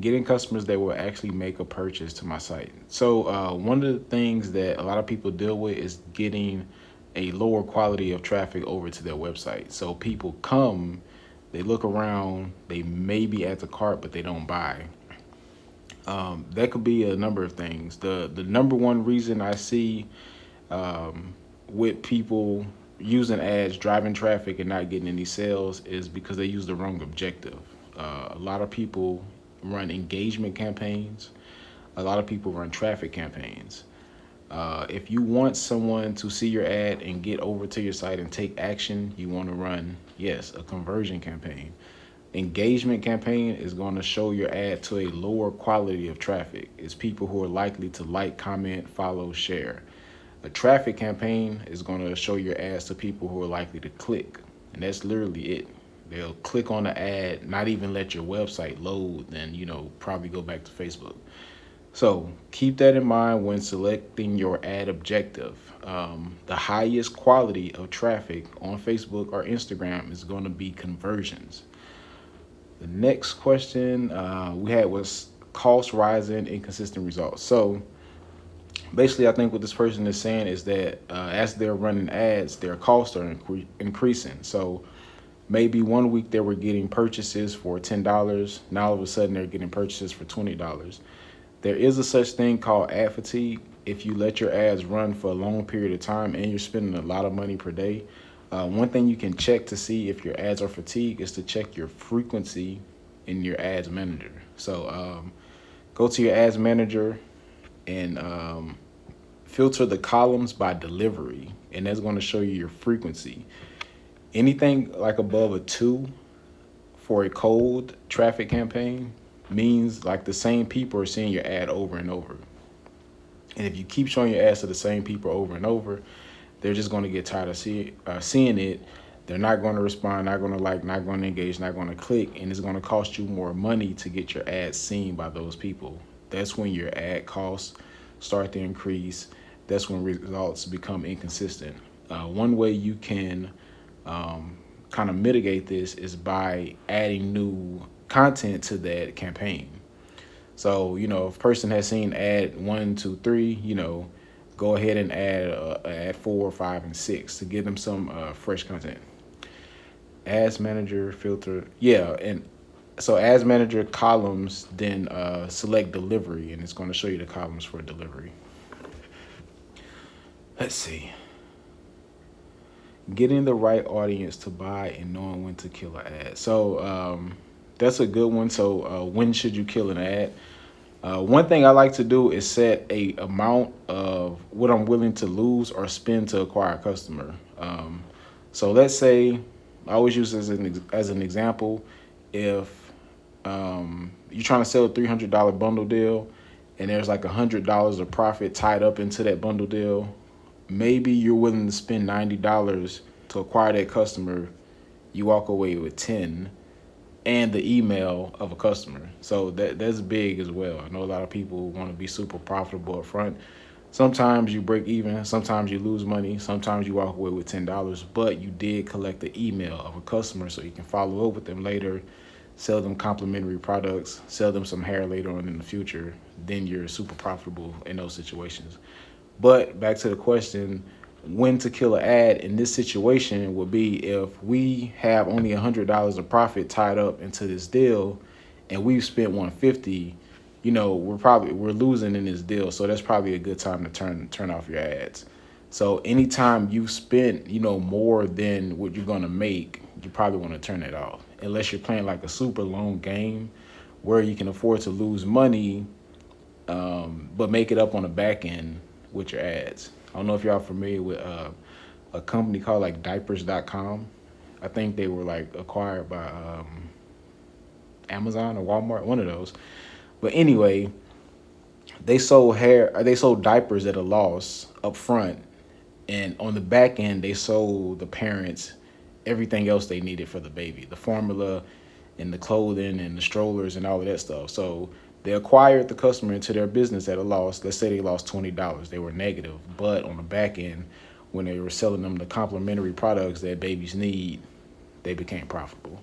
getting customers that will actually make a purchase to my site. So one of the things that a lot of people deal with is getting a lower quality of traffic over to their website. So people come, they look around, they may be at the cart, but they don't buy. That could be a number of things. The number one reason I see with people using ads, driving traffic, and not getting any sales is because they use the wrong objective. A lot of people run engagement campaigns. A lot of people run traffic campaigns. If you want someone to see your ad and get over to your site and take action, you want to run, yes, a conversion campaign. Engagement campaign is going to show your ad to a lower quality of traffic. It's people who are likely to like, comment, follow, share. A traffic campaign is going to show your ads to people who are likely to click. And that's literally it. They'll click on the ad, not even let your website load, then, probably go back to Facebook. So keep that in mind when selecting your ad objective. The highest quality of traffic on Facebook or Instagram is going to be conversions. The next question we had was cost rising, inconsistent results. So basically, I think what this person is saying is that as they're running ads, their costs are increasing. So maybe one week they were getting purchases for $10. Now all of a sudden they're getting purchases for $20. There is a such thing called ad fatigue. If you let your ads run for a long period of time and you're spending a lot of money per day, one thing you can check to see if your ads are fatigued is to check your frequency in your ads manager. So go to your ads manager and filter the columns by delivery, and that's going to show you your frequency. Anything like above a 2 for a cold traffic campaign means like the same people are seeing your ad over and over. And if you keep showing your ads to the same people over and over, they're just going to get tired of seeing it. They're not going to respond, not going to like, not going to engage, not going to click, and it's going to cost you more money to get your ads seen by those people. That's when your ad costs start to increase. That's when results become inconsistent. One way you can kind of mitigate this is by adding new content to that campaign. So, if a person has seen ad 1, 2, 3, go ahead and add 4, 5, and 6 to give them some fresh content. Ads manager filter, and so ads manager columns, then select delivery, and it's going to show you the columns for delivery. Let's see. Getting the right audience to buy and knowing when to kill an ad. So that's a good one. So when should you kill an ad? One thing I like to do is set a amount of what I'm willing to lose or spend to acquire a customer. So let's say, I always use this as an example, if you're trying to sell a $300 bundle deal and there's like $100 of profit tied up into that bundle deal, maybe you're willing to spend $90 to acquire that customer. You walk away with 10 and the email of a customer. So that's big as well. I know a lot of people want to be super profitable up front. Sometimes you break even, sometimes you lose money, sometimes you walk away with $10, but you did collect the email of a customer so you can follow up with them later, sell them complimentary products, sell them some hair later on in the future. Then you're super profitable in those situations. But back to the question, when to kill an ad in this situation would be if we have only $100 of profit tied up into this deal and we've spent $150, we're losing in this deal. So that's probably a good time to turn off your ads. So anytime you spent, more than what you're going to make, you probably want to turn it off, unless you're playing like a super long game where you can afford to lose money, but make it up on the back end with your ads. I don't know if y'all familiar with a company called like diapers.com. I think they were like acquired by Amazon or Walmart, one of those. But anyway, they sold diapers at a loss up front, and on the back end they sold the parents everything else they needed for the baby, the formula and the clothing and the strollers and all of that stuff. So they acquired the customer into their business at a loss. Let's say they lost $20. They were negative. But on the back end, when they were selling them the complimentary products that babies need, they became profitable.